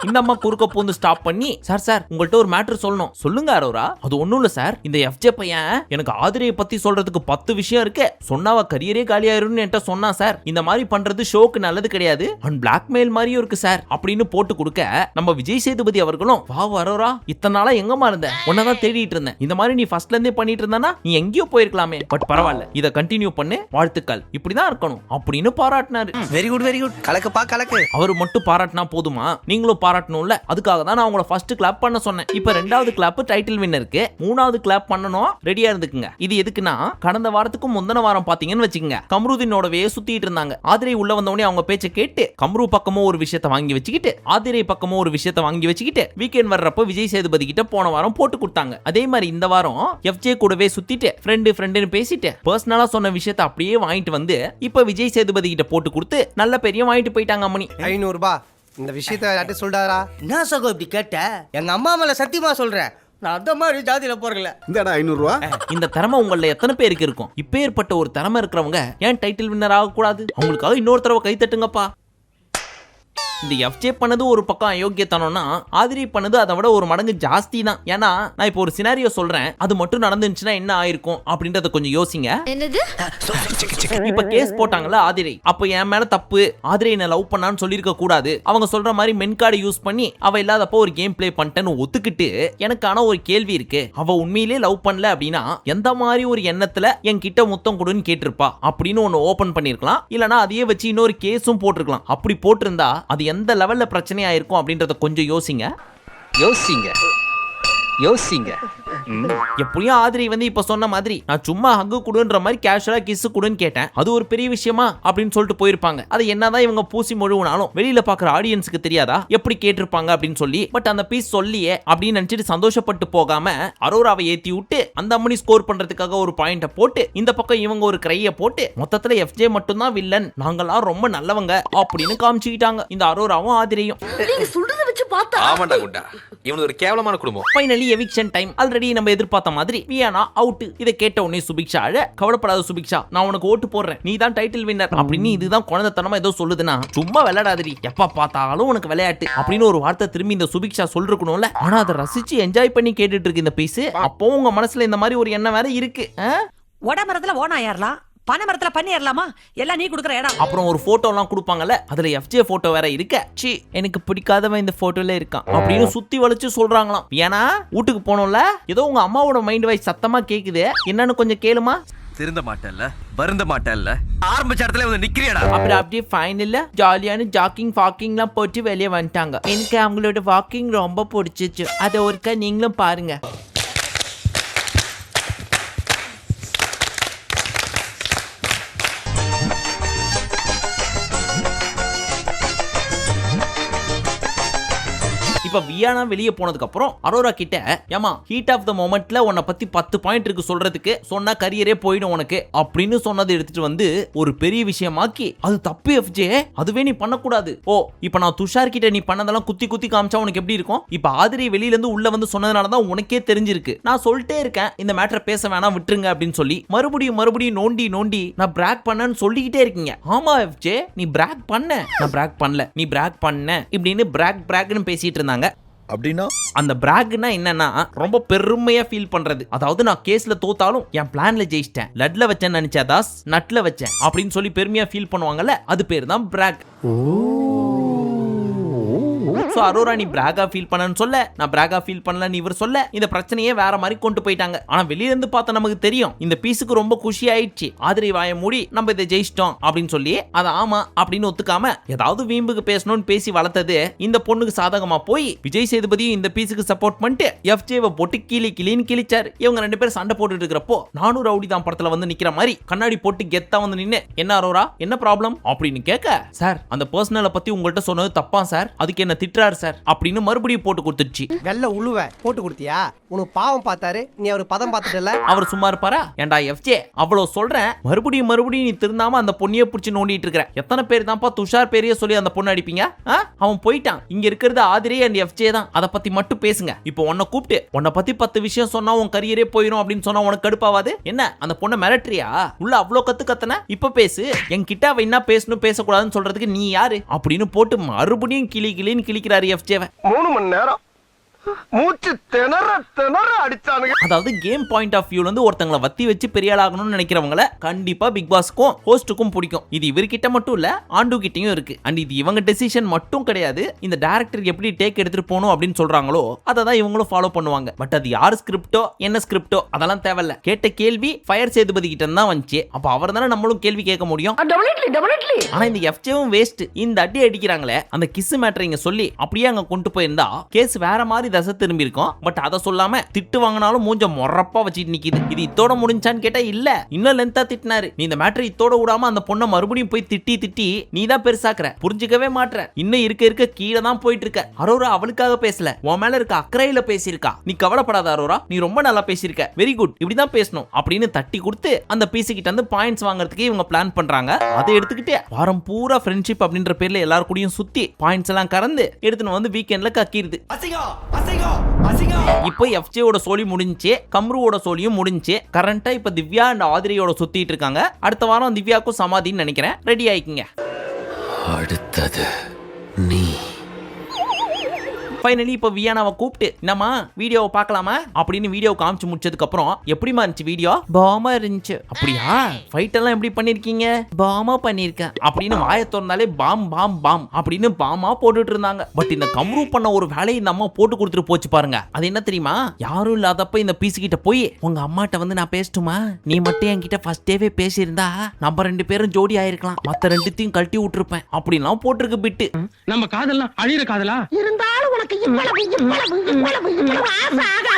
இந்த அம்மா குறுக்க பூந்து ஸ்டாப் பண்ணி, சார் உங்கள்ட்ட ஒரு மேட்டர் சொல்லணும். சொல்லுங்க அரோரா. அது ஒண்ணும் இல்ல சார், இந்த எஃப்ஜே பையன் எனக்கு ஆதிரையை பத்தி சொல்றதுக்கு 10 விஷயம் இருக்கு, சொன்னாவ கரியரே காலியாயிரும்னு என்கிட்ட சொன்னா சார். இந்த மாதிரி பண்றது ஷோக்கு நல்லது கிடையாது, அண்ட் பிளாக்மெயில் மாதிரியும் இருக்கு சார் அப்படின்னு போட்டு கொடுக்க, நம்ம விஜய் சேதுபதி அவர்களும், வா அரோரா, இத்தனை நாளா எங்கம்மா இருந்த, உன்னதான் தேடிட்டு இருந்தேன், இந்த மாதிரி நீ ஃபர்ஸ்ட்ல இருந்தே பண்ணிட்டு இருந்தானா நீ எங்கேயோ போயிருக்கலாமே, பட் பரவாயில்ல, இதை கண்டினியூ பண்ணு, வாழ்த்துக்கள், இப்படிதான் இருக்கணும் அப்படின்னு பாராட்டினாரு. Very good very good. கலக்குப்பா கலக்கு. அவர் மட்டும் பாராட்டினா போதுமா, நீங்களும் பாராட்டணும்ல. அதுக்காக தான் நான் உங்களை ஃபர்ஸ்ட் கிளாப் பண்ண சொன்னேன். இப்போ 2வது கிளாப் டைட்டில் வின்னருக்கு, 3வது கிளாப் பண்ணனும், ரெடியா இருந்துக்குங்க. இது எதுக்குன்னா, கடந்த வாரத்துக்கு முந்தின வாரம் பாத்தீங்கன்னு வச்சுக்கோங்க, கம்ருதீனோடவே சுத்திட்டு இருந்தாங்க. ஆதிரை உள்ள வந்தவனே அவங்க பேச்சை கேட்டு கம்ரு பக்கமும் ஒரு விஷயத்தை வாங்கி வச்சுக்கிட்டு, ஆதிரை பக்கமும் ஒரு விஷயத்தை வாங்கி வச்சுக்கிட்டு, வீக்கெண்ட் வர்றப்போ விஜய் சேதுபதி கிட்ட போன வாரம் போட்டு கொடுத்தாங்க. அதே மாதிரி இந்த வாரம் எஃப்ஜே கூடவே சுத்திட்டு ஃப்ரெண்டுன்னு பேசிட்டு பர்சனலா சொன்ன விஷயத்தை அப்படியே வாங்கிட்டு வந்து இப்ப விஜய் சேதுபதி கிட்ட போட்டு கொடுத்து நல்ல பெரிய வாங்கிட்டு போயிட்டாங்க அம்மணி. 500 ரூபாய். இந்த விஷயத்தை யார்கிட்ட சொல்றாரா? என்ன சகோ இப்படி கேட்ட? எங்க அம்மா மேல சத்தியமா சொல்றேன், நான் அந்த மாதிரி ஜாதியில போறல. இந்தடா 500 ரூபா. இந்த திறமை உங்கள எத்தனை பேருக்கு இருக்கும்? இப்ப ஏற்பட்ட ஒரு திறமை இருக்கிறவங்க ஏன் டைட்டில் வின்னர் ஆக கூடாது? அவங்களுக்காக இன்னொரு தடவை கை தட்டுங்கப்பா. இந்த எஃப்ஜே பண்ணது ஒரு பக்கம் அயோக்கியத்தனம்னா, ஆதிரி பண்ணது அதை விட ஒரு மடங்கு ஜாஸ்தி தான். ஏன்னா நான் இப்போ ஒரு சினாரியோ சொல்றேன், அது மட்டும் நடந்துச்சுன்னா என்ன ஆயிருக்கும் அப்படின்றத கொஞ்சம் யோசிங்க. இப்ப கேஸ் போட்டாங்கல்ல ஆதிரை, அப்ப என் மேல தப்பு, ஆதிரை என்ன லவ் பண்ணான்னு சொல்லிருக்க கூடாது. அவங்க சொல்ற மாதிரி மென் கார்டு யூஸ் பண்ணி அவ இல்லாதப்போ ஒரு கேம் பிளே பண்ணிட்டேன்னு ஒத்துக்கிட்டு, எனக்கான ஒரு கேள்வி இருக்கு, அவ உண்மையிலே லவ் பண்ணல அப்படின்னா எந்த மாதிரி ஒரு எண்ணத்துல என்கிட்ட முத்தம் கொடுன்னு கேட்டிருப்பா அப்படின்னு ஒன்னு ஓபன் பண்ணிருக்கலாம். இல்லனா அதையே வச்சு இன்னொரு கேஸும் போட்டிருக்கலாம். அப்படி போட்டிருந்தா அது எந்த லெவல்ல பிரச்சனையா இருக்கும் அப்படின்றத கொஞ்சம் யோசிங்க. எப்படியும் ஆதிரை வந்து இப்ப சொன்ன மாதிரி நான் சும்மா ஹக்கு குடுன்ற மாதிரி கேஷுவலா கிஸ் குடுன்னு கேட்டேன், அது ஒரு பெரிய விஷயமா அப்படின்னு சொல்லிட்டு போயிருப்பாங்க. அது என்னதான் இவங்க பூசி மொழுவினாலும் வெளியில பாக்குற ஆடியன்ஸுக்கு தெரியாதா எப்படி கேட்டிருப்பாங்க அப்படின்னு சொல்லி. பட் அந்த பீஸ் சொல்லியே அப்படின்னு நினைச்சிட்டு சந்தோஷப்பட்டு போகாம அரோராவை ஏத்தி விட்டு அந்த அம்மனி ஸ்கோர் பண்றதுக்காக ஒரு பாயிண்ட போட்டு, இந்த பக்கம் இவங்க ஒரு கிரைய போட்டு, மொத்தத்துல எஃப்ஜே மட்டும் தான் வில்லன், நாங்கெல்லாம் ரொம்ப நல்லவங்க அப்படின்னு காமிச்சுக்கிட்டாங்க இந்த அரோராவும் ஆதிரையும். நீங்க சொல்றத வச்சு பார்த்தா ஆமாண்டா குண்டா இவனது ஒரு கேவலமான குடும்பம். Finally eviction time. ஆல்ரெடி நம்ம எதிர்பார்த்த மாதிரி வியானா அவுட். இதை கேட்ட உடனே சுபிக்ஷா அழ, கவலைப்படாத சுபிக்ஷா, நான் உனக்கு ஓட்டு போடுறேன், நீ தான் டைட்டில் வின்னர் அப்படின்னு இதுதான் குழந்தைத்தனமா ஏதோ சொல்லுதுன்னா சும்மா விளையாடாதடி, எப்ப பார்த்தாலும் உனக்கு விளையாட்டு அப்படின்னு ஒரு வார்த்தை திரும்பி இந்த சுபிக்ஷா சொல்லிருக்கணும்ல. ஆனா அதை ரசிச்சு என்ஜாய் பண்ணி கேட்டுட்டு இருக்கு இந்த பீஸ். அப்போ உங்க மனசுல இந்த மாதிரி ஒரு எண்ணம் வேற இருக்கு. ஒட மரத்துல ஓனா ஏறலாம், பனை மரத்துல பண்ணி ஏறலாமா, எல்லாம் நீ குடுக்குற இடம். அப்புறம் ஒரு போட்டோ எல்லாம் கொடுப்பாங்கல்ல, அதுல FJ போட்டோ வேற இருக்க. சி, எனக்கு பிடிக்காதவன் இந்த போட்டோல இருக்கான் அப்படின்னு சுத்தி வளைச்சு சொல்றாங்களாம். ஏன்னா வீட்டுக்கு போனோம்ல, ஏதோ உங்க அம்மாவோட மைண்ட் வாய்ஸ் சத்தமா கேக்குது, என்னன்னு கொஞ்சம் கேளுமா. திருந்த மாட்டேல்ல, வருந்த மாட்டேல்ல, ஆரம்பிச்ச இடத்துல வந்து நிக்கிறியடா. அப்புறம் அப்படியே ஃபைனல்ல ஜாலியான ஜாக்கிங் வாக்கிங்லாம் போட்டு வெளியே வந்துட்டாங்க. எனக்கு அவங்களோட வாக்கிங் ரொம்ப பிடிச்சிச்சு. அதை ஒருக்கா நீங்களும் பாருங்க. இப்ப வியானா வெளியே போனதுக்கு அப்புறம் அரோரா கிட்ட, ஏமா ஹீட் ஆஃப் த மொமெண்ட்ல உன்னை பத்தி 10 பாயிண்ட் இருக்கு சொல்றதுக்கு, சொன்னா கரியரே போயிடும் உனக்கு அப்படின்னு சொன்னதை எடுத்துட்டு வந்து ஒரு பெரிய விஷயமாக்கி, அது தப்பு FJ, அதுவே நீ பண்ணக்கூடாது. ஓ, இப்ப நான் துஷார் கிட்ட நீ பண்ணதெல்லாம் குத்தி குத்தி காமிச்சா உனக்கு எப்படி இருக்கும்? இப்ப ஆதிரி வெளியில இருந்து உள்ள வந்து சொன்னதுனாலதான் உனக்கே தெரிஞ்சிருக்கு. நான் சொல்லிட்டே இருக்கேன் இந்த மேட்டரை பேச வேணாம், விட்டுருங்க அப்படின்னு சொல்லி மறுபடியும் நோண்டி நான் பிராக் பண்ணேன்னு சொல்லிக்கிட்டே இருக்கீங்க. ஆமா FJ, நீ பிராக் பண்ண, நான் பிராக் பண்ணல, நீ பிராக் பண்ண இப்படின்னு பிராக்னு பேசிட்டு இருந்தாங்க. அப்படின்னா அந்த பிராக்னா என்னன்னா ரொம்ப பெருமையா ஃபீல் பண்றது. அதாவது நான் கேஸ்ல தோத்தாலும் என் பிளான்ல ஜெயிச்சிட்டேன், லட்ல வச்சேன்னு நினைச்சாதாஸ் நட்ல வச்சேன் அப்படின்னு சொல்லி பெருமையா ஃபீல் பண்ணுவாங்கல்ல, அது பேர் தான் பிராக். சோ அரோரா நீ பிராகா ஃபீல் பண்ணன்னு சொல்ல, நான் பிராகா ஃபீல் பண்ணலன்னு இவர் சொல்ல, இந்த பிரச்சனையே வேற மாதிரி கொண்டு போயிட்டாங்க. ஆனா வெளியில இருந்து பார்த்தா நமக்கு தெரியும் இந்த பீஸுக்கு ரொம்ப குஷி ஆயிடுச்சு. ஆதிரி வாய மூடி நம்ம இதை ஜெயிச்சிட்டோம் அப்படின்னு சொல்லி அதை ஆமா அப்படின்னு ஒத்துக்காம ஏதாவது வீம்புக்கு பேசணும்னு பேசி வளர்த்தது இந்த பொண்ணுக்கு சாதகமா போய் விஜய் சேதுபதியும் இந்த பீஸுக்கு சப்போர்ட் பண்ணிட்டு FJவை போட்டு கிளின்னு கிழிச்சாரு. இவங்க 2 பேரும் சண்டை போட்டுட்டு இருக்கிறப்போ நானும் ரவுடி தான் படத்துல வந்து நிக்கிற மாதிரி கண்ணாடி போட்டு கெத்தா வந்து நின்னு, என்ன அரோரா என்ன ப்ராப்ளம் அப்படின்னு கேட்க, சார் அந்த பர்சனலை பத்தி உங்கள்கிட்ட சொன்னது தப்பா சார், அதுக்கு என்ன திட்டுறாரு சார் அப்படின்னு மறுபடியும் போட்டு கொடுத்துச்சு. வெள்ள உழுவ போட்டு கொடுத்தியா? உனக்கு பாவம் பார்த்தாரு, நீ அவர் பதம் பார்த்துட்டல. அவர் சும்மா இருப்பாரா? ஏண்டா FJ, அவ்வளவு சொல்றேன், மறுபடியும் நீ திருந்தாம அந்த பொண்ணியை பிடிச்சி நோண்டிட்டு இருக்கிற. எத்தனை பேர் தான்ப்பா துஷார் பேரையே சொல்லி அந்த பொண்ணு அடிப்பீங்க? அவன் போயிட்டான். இங்க இருக்கிறது ஆதிரி அண்ட் FJ தான். அதை பத்தி மட்டும் பேசுங்க. இப்போ உன்னை கூப்பிட்டு உன்னை பத்தி 10 விஷயம் சொன்னா உன் கரியரே போயிடும் அப்படின்னு சொன்னா உனக்கு கடுப்பாவாது? என்ன அந்த பொண்ணை மிரட்டுறியா? உள்ள அவ்வளோ கத்துன இப்ப பேசு. என்கிட்ட அவ என்ன பேசணும் பேசக்கூடாதுன்னு சொல்றதுக்கு நீ யாரு அப்படின்னு போட்டு மறுபடியும் கிளின்னு கிழிக்கிறாரு FJவை. 3 மணி நேரம் மூச்சு திணற அடிச்சானுங்க. அதாவது கேம் பாயிண்ட் ஆஃப் வியூல இருந்து ஒருத்தங்களை வத்தி வச்சு பெரிய ஆளாகணும்னு நினைக்கிறவங்கள கண்டிப்பா பிக் பாஸ்க்கும் ஹோஸ்டுக்கும் பிடிக்கும். இது இவர்கிட்ட மட்டும் இல்ல, ஆண்டு கிட்டயும் இருக்கு. அண்ட் இது இவங்க டெசிஷன் மட்டும் கிடையாது, இந்த டைரக்டர் எப்படி டேக் எடுத்துட்டு போகணும் அப்படின்னு சொல்றாங்களோ அதை தான் இவங்களும் ஃபாலோ பண்ணுவாங்க. பட் அது யார் ஸ்கிரிப்டோ என்ன ஸ்கிரிப்டோ அதெல்லாம் தேவையில்ல. கேட்ட கேள்வி ஃபயர் சேதுபதி கிட்ட தான் வந்துச்சு. அப்ப அவர் தானே நம்மளும் கேள்வி கேட்க முடியும். ஆனா இந்த FJவும் வேஸ்ட். இந்த அடி அடிக்கிறாங்களே அந்த கிஸ் மேட்டர் இங்க சொல்லி அப்படியே அங்க கொண்டு போயிருந்தா கேஸ் வேற மாதிரி தசை திரும்பி இருக்கும். பட் அதை சொல்லாம திட்டு வாங்கினாலும் மூஞ்ச மொறப்பா வச்சிட்டு நிக்குது. இது இத்தோட முடிஞ்சான்னு கேட்டா இல்ல, இன்னும் லென்த்தா திட்டினாரு. நீ இந்த மேட்டர் இத்தோட விடாம அந்த பொண்ணை மறுபடியும் போய் திட்டி நீ தான் பெருசாக்குற, புரிஞ்சுக்கவே மாட்ற, இன்னும் இருக்க கீழே தான் போயிட்டு இருக்க. அரோரா அவளுக்காக பேசல, உன் மேல இருக்க அக்கறையில பேசியிருக்கா. நீ கவலைப்படாத அரோரா, நீ ரொம்ப நல்லா பேசியிருக்க, வெரி குட், இப்படிதான் பேசணும் அப்படின்னு தட்டி கொடுத்து அந்த பீஸ் கிட்ட இருந்து பாயிண்ட்ஸ் வாங்குறதுக்கு இவங்க பிளான் பண்றாங்க. அதை எடுத்துக்கிட்டு வாரம் பூரா ஃப்ரெண்ட்ஷிப் அப்படின்ற பேர்ல எல்லாரும் கூடயும் சுத்தி பாயிண்ட்ஸ் எல்லாம் கறந்து எடுத்துன்னு வந்து வீக்கெண்ட்ல கக்கிடுது. இப்போ FJவோட சோலி முடிஞ்சு, கம்ருவோட சோலியும் முடிஞ்சு. கரண்டா இப்ப திவ்யா அண்ட் ஆதிரியோட சுத்திட்டு இருக்காங்க. அடுத்த வாரம் திவ்யாக்கும் சமாதின்னு நினைக்கிறேன். ரெடி ஆயிக்குங்க. அடுத்தது நீ. ஃபைனலி இப்போ வியானாவை கூப்பிட்டு, என்னம்மா வீடியோவை பார்க்கலாமா அப்படின்னு வீடியோ காமிச்சு முடிச்சதுக்கு அப்புறம் எப்படிமா இருந்துச்சு வீடியோ? பாமா இருந்துச்சு. அப்படியா? ஃபைட் எல்லாம் எப்படி பண்ணிருக்கீங்க? பாமா பண்ணிருக்கேன் அப்படின்னு வாயை திறந்தாலே பாம் அப்படின்னு பாமா போட்டுட்டு இருந்தாங்க. பட் இந்த கம்ரு பண்ண ஒரு வேலையை இந்த அம்மா போட்டு கொடுத்துட்டு போச்சு பாருங்க. அது என்ன தெரியுமா? யாரும் இல்லாதப்ப இந்த பீஸ் கிட்ட போய், உங்க அம்மாட்ட வந்து நான் பேசட்டுமா, நீ மட்டும் என்கிட்ட ஃபர்ஸ்ட் டேவே பேசியிருந்தா நம்ம 2 பேரும் ஜோடி ஆயிருக்கலாம், மத்த 2த்தையும் கழட்டி விட்டுருப்பேன் அப்படின்லாம் போட்டிருக்கு பிட்டு. நம்ம காதல்லாம் அழியிற காதலா இருந்தாலும் உனக்கு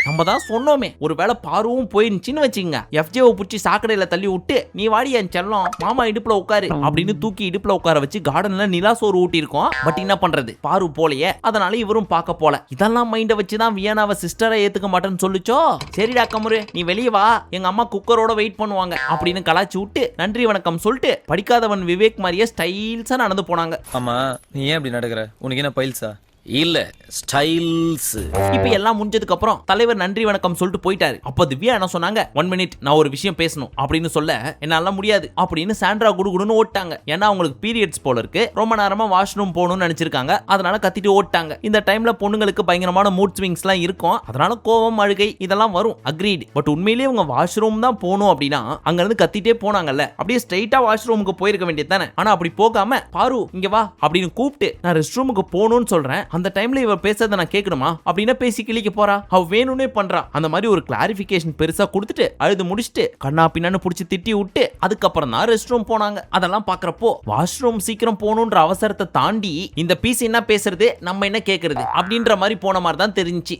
நம்ம தான் சொன்னோமே, ஒருவேளை பாருவும் போயிருந்துச்சின்னு வச்சுங்க, FJவை புடிச்சு சாக்கடையில தள்ளி விட்டு, நீ வாடி என் செல்லம், மாமா இடுப்புல உட்காரு அப்படின்னு தூக்கி இடுப்புல உட்கார வச்சு கார்டன்ல நிலா சோறு ஊட்டி இருக்கோம். பட் என்ன பண்றது, பாரு போலையே, அதனால இவரும் பார்க்க போல. இதெல்லாம் மைண்ட வச்சுதான் வியானாவை சிஸ்டரை ஏத்துக்க மாட்டேன்னு சொல்லுச்சோ. சரிடா கமரு, நீ வெளியே வா, எங்க அம்மா குக்கரோட வெயிட் பண்ணுவாங்க அப்படின்னு கலாச்சி விட்டு நன்றி வணக்கம் சொல்லிட்டு படிக்காதவன் விவேக் மாதிரியே ஸ்டைல்ஸா நடந்து போனாங்க. ஆமா, நீ ஏன் அப்படி நடக்கிற? உனக்கு என்ன பைல்ஸா? இல்ல ஸ்டைல்ஸ். இப்ப எல்லாம் முடிஞ்சதுக்கு அப்புறம் தலைவர் நன்றி வணக்கம் சொல்லிட்டு போயிட்டாரு. அப்ப திவ்யா என்ன சொன்னாங்க, 1 மினிட் நான் ஒரு விஷயம் பேசணும் அப்படின்னு சொல்ல, என்னால முடியாது அப்படின்னு சாண்ட்ரா குடுகுடுன்னு ஓட்டாங்க. ஏன்னா அவங்களுக்கு பீரியட்ஸ் போல இருக்கு, ரொம்ப நேரமா வாஷ்ரூம் போகணும்னு நினைச்சிருக்காங்க. அதனால கத்திட்டு ஓட்டாங்க. இந்த டைம்ல பொண்ணுங்களுக்கு பயங்கரமான மூட் ஸ்விங்ஸ் எல்லாம் இருக்கும். அதனால கோவம் அழுகை இதெல்லாம் வரும், அக்ரீட். பட் உண்மையிலேயே அவங்க வாஷ்ரூம் தான் போகணும் அப்படின்னா அங்க இருந்து கத்திட்டே போனாங்கல்ல, அப்படியே ஸ்ட்ரைட்டா வாஷ்ரூமுக்கு போயிருக்க வேண்டியது தானே. ஆனா அப்படி போகாம பாரு இங்க வா அப்படின்னு கூப்பிட்டு நான் ரெஸ்ட் ரூமுக்கு போகணும்னு சொல்றேன், அந்த டைம்ல இவ பேசுறத நான் கேட்கணுமா அப்படின்னு பேசி கிளிக்க போறா. அவ வேணும்னே பண்றா. அந்த மாதிரி ஒரு கிளாரிபிகேஷன் பெருசா கொடுத்துட்டு அழுது முடிச்சுட்டு கண்ணா பின்னான்னு புடிச்சு திட்டி விட்டு அதுக்கப்புறம் தான் ரெஸ்ட் ரூம் போனாங்க. அதெல்லாம் பாக்குறப்போ வாஷ்ரூம் சீக்கிரம் போகணுன்ற அவசரத்தை தாண்டி இந்த பீஸ் என்ன பேசுறது நம்ம என்ன கேட்கறது அப்படின்ற மாதிரி போன மாதிரி தான் தெரிஞ்சுச்சு.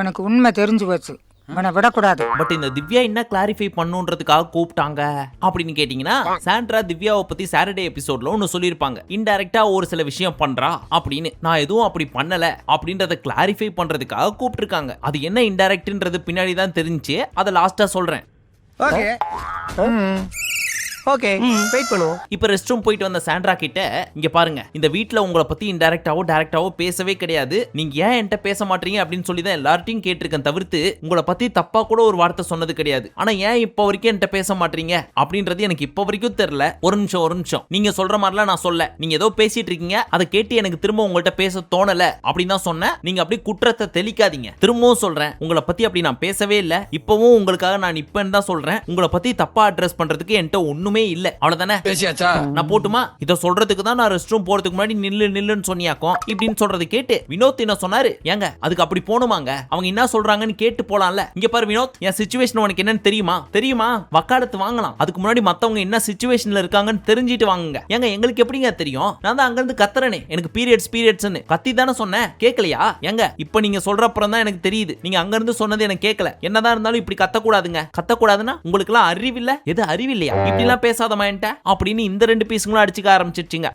உனக்கு உண்மை தெரிஞ்சு போச்சு, உன்னை விடக்கூடாது. பட் இந்த திவ்யா என்ன கிளாரிஃபை பண்ணுன்றதுக்காக கூப்பிட்டாங்க அப்படின்னு கேட்டீங்கன்னா, சாண்ட்ரா திவ்யாவை பத்தி சாட்டர்டே எபிசோட்ல ஒன்னு சொல்லியிருப்பாங்க, இன்டைரக்டா ஒரு சில விஷயம் பண்றா அப்படின்னு. நான் எதுவும் அப்படி பண்ணல அப்படின்றத கிளாரிஃபை பண்றதுக்காக கூப்பிட்டுருக்காங்க. அது என்ன இன்டைரக்ட்ன்றது பின்னாடி தான் தெரிஞ்சு, அதை லாஸ்டா சொல்றேன். ஓகே வெயிட் பண்ணுவோம். இப்ப ரெஸ்ட் ரூம் போயிட்டு வந்த சாண்ட்ரா கிட்ட, இங்க பாருங்க இந்த வீட்ல உங்களை பத்தி இன்டைரக்டாவோ டைரக்டாவோ பேசவே கிடையாது, நீங்க ஏன் என்கிட்ட பேச மாட்டீங்க அப்படின்னு சொல்லி தான் எல்லார்ட்டையும் கேட்டிருக்கேன், தவிர்த்து உங்களை பத்தி தப்பா கூட ஒரு வார்த்தை சொன்னது கிடையாது. ஆனா ஏன் இப்ப வரைக்கும் என்கிட்ட பேச மாட்டீங்க அப்படின்றது எனக்கு இப்ப வரைக்கும் தெரியல. ஒரு நிமிஷம் நீங்க சொல்ற மாதிரிலாம் நான் சொல்ல, நீங்க ஏதோ பேசிட்டு இருக்கீங்க, அதை கேட்டு எனக்கு திரும்ப உங்கள்கிட்ட பேச தோணல அப்படின்னு தான் சொன்னேன். நீங்க அப்படி குற்றத்தை தெளிக்காதீங்க. திரும்பவும் சொல்றேன், உங்களை பத்தி அப்படி நான் பேசவே இல்லை. இப்பவும் உங்களுக்காக நான் இப்பன்னு தான் சொல்றேன், உங்களை பத்தி தப்பா அட்ரஸ் பண்றதுக்கு என்கிட்ட ஒண்ணுமே இல்ல. அவ்வளவுதானே, நான் போட்டுமா? இத சொல்றதுக்கு தான் நான் ரெஸ்ட் ரூம் போறதுக்கு முன்னாடி நில்லுன்னு சொன்னியாக்கும் இப்படின்னு சொல்றது கேட்டு வினோத் என்ன சொன்னாரு, ஏங்க அதுக்கு அப்படி போணுமாங்க, அவங்க என்ன சொல்றாங்கன்னு கேட்டு போலாம்ல. இங்க பாரு வினோத், என் சிச்சுவேஷன் உனக்கு என்னன்னு தெரியுமா? வக்காலத்து வாங்கலாம், அதுக்கு முன்னாடி மத்தவங்க என்ன சிச்சுவேஷன்ல இருக்காங்கன்னு தெரிஞ்சிட்டு வாங்குங்க. ஏங்க எங்களுக்கு எப்படிங்க தெரியும்? நான் தான் அங்க இருந்து கத்துறேனே, எனக்கு பீரியட்ஸ்னு கத்தி தானே சொன்னேன், கேட்கலையா? ஏங்க இப்ப நீங்க சொல்ற அப்புறம் தான் எனக்கு தெரியுது, நீங்க அங்க இருந்து சொன்னது எனக்கு கேட்கல. என்னதான் இருந்தாலும் இப்படி கத்தக்கூடாதுங்க. கத்தக்கூடாதுன்னா உங்களுக்கு எல்லாம் அறிவில்ல? எது அறிவில்லையா? இப்படி எல்லாம் பேசாத அப்படின்னு இந்த ரெண்டு பீஸுங்களும் அடிச்சுக்க ஆரம்பிச்சிருச்சுங்க.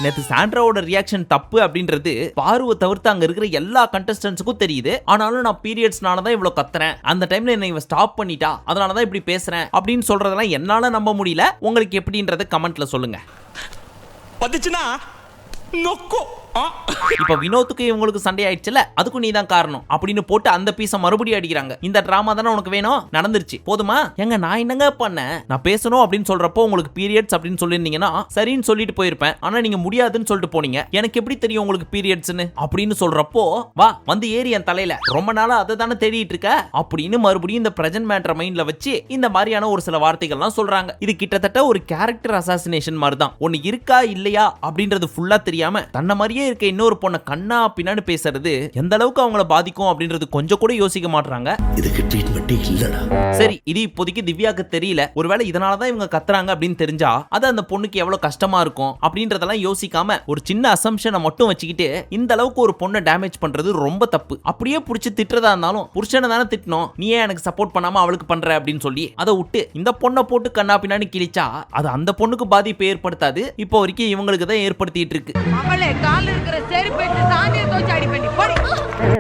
நேத்து சாண்ட்ராவோட ரியாக்ஷன் தப்பு அப்படின்றது பார்வை தவிர்த்து அங்க இருக்கிற எல்லா கண்டஸ்டன்ட்ஸுக்கும் தெரியுது. ஆனாலும் நான் பீரியட்ஸ்னால தான் இவ்வளவு கத்துறேன், அந்த டைம்ல என்ன இவ ஸ்டாப் பண்ணிட்டா, அதனால தான் இப்படி பேசுறேன் அப்படின்னு சொல்றதெல்லாம் என்னால நம்ப முடியல. உங்களுக்கு எப்படின்றத கமெண்ட்ல சொல்லுங்க. இப்ப வினோத்துக்கு இவங்களுக்கு சண்டை ஆயிடுச்சுல, அதுக்கும் நீ தான் காரணம் அப்படின்னு போட்டு அந்த பீஸ மறுபடியும் அடிக்கிறாங்க. இந்த டிராமா தானே உனக்கு வேணும், நடந்துருச்சு போதுமா? எங்க நான் என்னங்க பண்ணேன்? நான் பேசணும் அப்படின்னு சொல்றப்போ உங்களுக்கு பீரியட்ஸ் அப்படின்னு சொல்லிருந்தீங்கன்னா சரின்னு சொல்லிட்டு போயிருப்பேன். ஆனா நீங்க முடியாதுன்னு சொல்லிட்டு போனீங்க. எனக்கு எப்படி தெரியும் உங்களுக்கு பீரியட்ஸ்னு அப்படின்னு சொல்றப்போ, வா வந்து ஏறி என் தலையில, ரொம்ப நாளா அதை தானே தேடிட்டு இருக்க அப்படின்னு மறுபடியும் இந்த பிரசன்ட் மேட்டர் மைண்ட்ல வச்சு இந்த மாதிரியான ஒரு சில வார்த்தைகள்லாம் சொல்றாங்க. இது கிட்டத்தட்ட ஒரு கேரக்டர் அசாசினேஷன் மாதிரி தான். ஒன்னு இருக்கா இல்லையா அப்படின்றது ஃபுல்லா தெரியாம தன்ன மாதிரியே இருக்க இன்னொரு பொண்ணை கண்ணா பின்னாடி பேசுறது எந்த அளவுக்கு அவங்கள பாதிக்கும் அப்படின்றது கொஞ்சம் கூட யோசிக்க மாட்டாங்க. இதுக்கு ட்ரீட்மெண்ட் இல்லடா. சரி, இது இப்போதைக்கு திவ்யாக்கு தெரியல. ஒருவேளை இதனாலதான் இவங்க கத்துறாங்க அப்படின்னு தெரிஞ்சா அது அந்த பொண்ணுக்கு எவ்வளவு கஷ்டமா இருக்கும் அப்படின்றதெல்லாம் யோசிக்காம ஒரு சின்ன அசம்ஷனை மட்டும் வச்சுக்கிட்டு இந்த அளவுக்கு ஒரு பொண்ணை டேமேஜ் பண்றது ரொம்ப தப்பு. அப்படியே புடிச்சு திட்டுறதா இருந்தாலும் புருஷனை தானே திட்டணும், நீ ஏன் எனக்கு சப்போர்ட் பண்ணாம அவளுக்கு பண்ற அப்படின்னு சொல்லி அதை விட்டு இந்த பொண்ணை போட்டு கண்ணா பின்னாடி கிழிச்சா அது அந்த பொண்ணுக்கு பாதிப்பு ஏற்படுத்தாது. இப்போ வரைக்கும் இவங்களுக்கு தான் ஏற்படுத்திட்டு இருக்கு.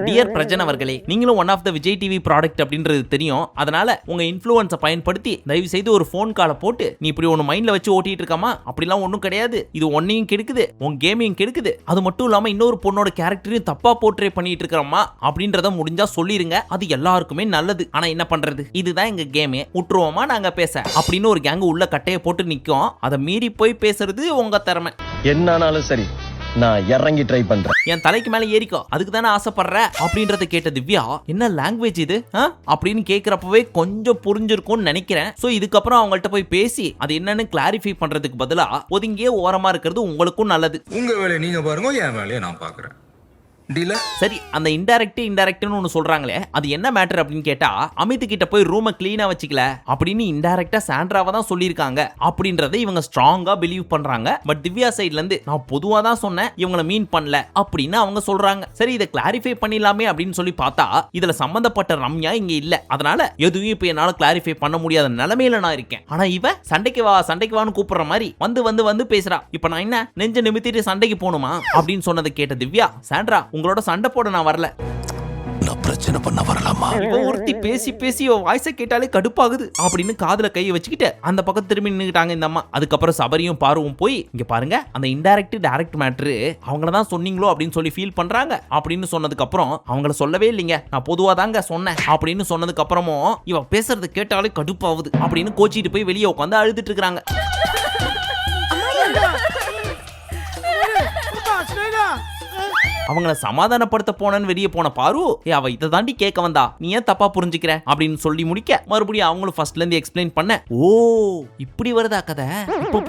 டியர் பிரஜன் அவர்களே, நீங்களும் one of the Vijay TV product அப்படின்றது தெரியும். அதனால உங்க இன்ஃப்ளூயன்ஸை பயன்படுத்தி தயவு செய்து ஒரு ஃபோன் காலை போட்டு நீ இப்படி ஒன்று மைண்ட்ல வச்சு ஓட்டிட்டு இருக்காமா, அப்படிலாம் ஒன்றும் கிடையாது, இது ஒன்னையும் கெடுக்குது, உன் கேமையும் கெடுக்குது, அது மட்டும் இல்லாம இன்னொரு பொண்ணோட கேரக்டரையும் தப்பா போர்ட்ரே பண்ணிட்டு இருக்கிறோமா அப்படின்றத முடிஞ்சா சொல்லிருங்க. அது எல்லாருக்குமே நல்லது. ஆனா என்ன பண்றது, இதுதான் எங்க கேமே, விட்டுருவோமா நாங்க பேச அப்படின்னு ஒரு கேங் உள்ள கட்டையை போட்டு நிற்கும். அதை மீறி போய் பேசுறது உங்க திறமை. என்னானாலும் சரி, நான் இறங்கி ட்ரை பண்றேன். என் தலைக்கு மேல ஏறிக்கோ, அதுக்கு தானே ஆசைப்படுற அப்படின்றத கேட்ட திவ்யா, என்ன லாங்குவேஜ் இது அப்படின்னு கேட்கிறப்பவே கொஞ்சம் புரிஞ்சிருக்கும்னு நினைக்கிறேன். சோ இதுக்கப்புறம் அவங்கள்ட்ட போய் பேசி அது என்னன்னு கிளாரிஃபை பண்றதுக்கு பதிலா ஒதுங்கியே ஓரமா இருக்கிறது உங்களுக்கும் நல்லது. உங்க வேலையை நீங்க பாருங்க, என் வேலையை நான் பாக்குறேன். சரி, அந்த இன்டைரக்ட்னு ஒன்னு சொல்றாங்களே, அது என்ன மேட்டர் அப்படின்னு கேட்டா, அமித் கிட்ட போய் ரூமை கிளீனா வச்சுக்கல அப்படின்னு இன்டைரக்டா சாண்ட்ராவை தான் சொல்லியிருக்காங்க அப்படின்றத இவங்க ஸ்ட்ராங்கா பிலீவ் பண்றாங்க. பட் திவ்யா சைட்ல இருந்து நான் பொதுவா தான் சொன்னேன், இவங்கள மீன் பண்ணல அப்படின்னு அவங்க சொல்றாங்க. சரி, இதை கிளாரிஃபை பண்ணிடலாமே அப்படின்னு சொல்லி பார்த்தா இதுல சம்பந்தப்பட்ட ரம்யா இங்க இல்ல. அதனால எதுவும் இப்ப என்னால கிளாரிஃபை பண்ண முடியாத நிலைமையில நான் இருக்கேன். ஆனா இவ சண்டைக்கு வான்னு கூப்பிடுற மாதிரி வந்து பேசுறா. இப்ப நான் என்ன நெஞ்ச நிமித்திட்டு சண்டைக்கு போகணுமா அப்படின்னு சொன்னதை கேட்ட திவ்யா, சாண்ட்ரா உங்களோட சண்டை போட நான் வரல, பிரச்சனை பண்ண வரலாமா? இவ ஒருத்தி பேசி பேசி இவ வாய்ஸை கேட்டாலே கடுப்பாகுது அப்படின்னு காதுல கையை வச்சுக்கிட்டு அந்த பக்கம் திரும்பி நின்னுட்டாங்க இந்த அம்மா. அதுக்கப்புறம் சபரியும் பாருவும் போய் இங்க பாருங்க, அந்த இன்டைரக்ட் டைரக்ட் மேட்ரு அவங்கள தான் சொன்னீங்களோ அப்படின்னு சொல்லி ஃபீல் பண்றாங்க அப்படின்னு சொன்னதுக்கு அப்புறம் அவங்கள சொல்லவே இல்லைங்க, நான் பொதுவா தாங்க சொன்னேன் அப்படின்னு சொன்னதுக்கு அப்புறமும் இவ பேசுறது கேட்டாலே கடுப்பாகுது அப்படின்னு கோச்சிட்டு போய் வெளியே உட்காந்து அழுதுட்டு இருக்காங்க. அவங்கள சமாதானப்படுத்த போனன்னு வெளியே போன பாரு, அவ இதை தாண்டி கேட்க வந்தா, நீ ஏன் தப்பா புரிஞ்சுக்கிற அப்படின்னு சொல்லி முடிக்க மறுபடியும் அவங்களும் ஃபர்ஸ்ட்ல இருந்து எக்ஸ்பிளைன் பண்ண, ஓ இப்படி வருதா கதை, இப்ப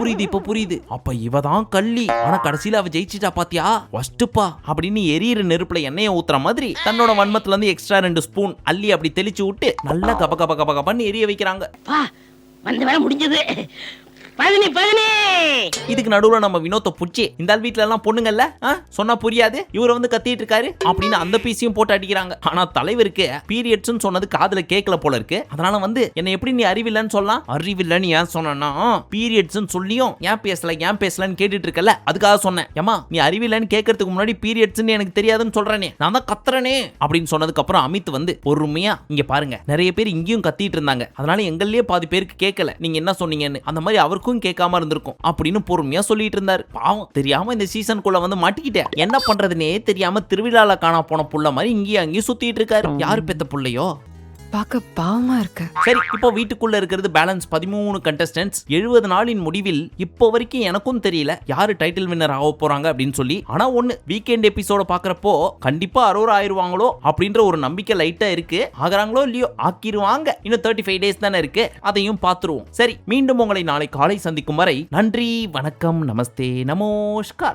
புரியுது, அப்ப இவ தான் கள்ளி, ஆனா கடைசியில அவ ஜெயிச்சிட்டா பாத்தியா, வஸ்டுப்பா அப்படின்னு எரியிற நெருப்புல எண்ணெயை ஊத்துற மாதிரி தன்னோட வன்மத்துல இருந்து எக்ஸ்ட்ரா 2 ஸ்பூன் அள்ளி அப்படி தெளிச்சு விட்டு நல்லா கபன்னு எரிய வைக்கிறாங்க. வந்து வர முடிஞ்சது. இதுக்கு நடுவுல நம்ம வினோத்தை புடிச்சு, இந்த வீட்ல எல்லாம் பொண்ணுங்கல்ல சொன்னா புரியாது, இவரை வந்து கத்திட்டு இருக்காரு அப்படின்னு அந்த பீஸையும் போட்டு அடிக்கிறாங்க. ஆனா தலைவருக்கு பீரியட்ஸ் சொன்னது காதுல கேட்கல போல இருக்கு. அதனால வந்து என்ன எப்படி நீ அறிவில்லன்னு சொல்லலாம், அறிவில்லன்னு ஏன் சொன்னா பீரியட்ஸ் சொல்லியும் ஏன் பேசலன்னு கேட்டுட்டு இருக்கல, அதுக்காக சொன்னேன். ஏமா நீ அறிவில்லன்னு கேட்கறதுக்கு முன்னாடி பீரியட்ஸ் எனக்கு தெரியாதுன்னு சொல்றேனே, நான் தான் கத்துறனே அப்படின்னு சொன்னதுக்கு அப்புறம் அமித் வந்து பொறுமையா, இங்க பாருங்க நிறைய பேர் இங்கேயும் கத்திட்டு இருந்தாங்க, அதனால எங்கள்லயே பாதி பேருக்கு கேட்கல நீங்க என்ன சொன்னீங்கன்னு, அந்த மாதிரி அவருக்கும் கேட்காம இருந்திருக்கும் அப்படின்னு பொறுமையா சொல்லிட்டு இருந்தாரு. பாவம் தெரியாம இந்த சீசனுக்குள்ள வந்து மாட்டிக்கிட்டேன், என்ன பண்றதுனே தெரியாம திருவிழால காணா போன புள்ள மாதிரி இங்கேயும் அங்கேயும் சுத்திட்டு இருக்காரு. யாரு பெத்த புள்ளையோ பார்க்க பாவமா இருக்கு. சரி, இப்போ வீட்டுக்குள்ள இருக்கிறது பேலன்ஸ் 13 கண்டஸ்டன்ட்ஸ். 70 நாளின் முடிவில் இப்போ வரைக்கும் எனக்கும் தெரியல யாரு டைட்டில் வின்னர் ஆக போறாங்க அப்படின்னு சொல்லி. ஆனா ஒண்ணு, வீக்கெண்ட் எபிசோட பாக்குறப்போ கண்டிப்பா அரோரா ஆயிருவாங்களோ அப்படின்ற ஒரு நம்பிக்கை லைட்டா இருக்கு. ஆகுறாங்களோ இல்லையோ, ஆக்கிருவாங்க. இன்னும் 35 டேஸ் தானே இருக்கு, அதையும் பாத்துருவோம். சரி, மீண்டும் உங்களை நாளை காலை சந்திக்கும் வரை நன்றி, வணக்கம், நமஸ்தே, நமோஸ்கார்.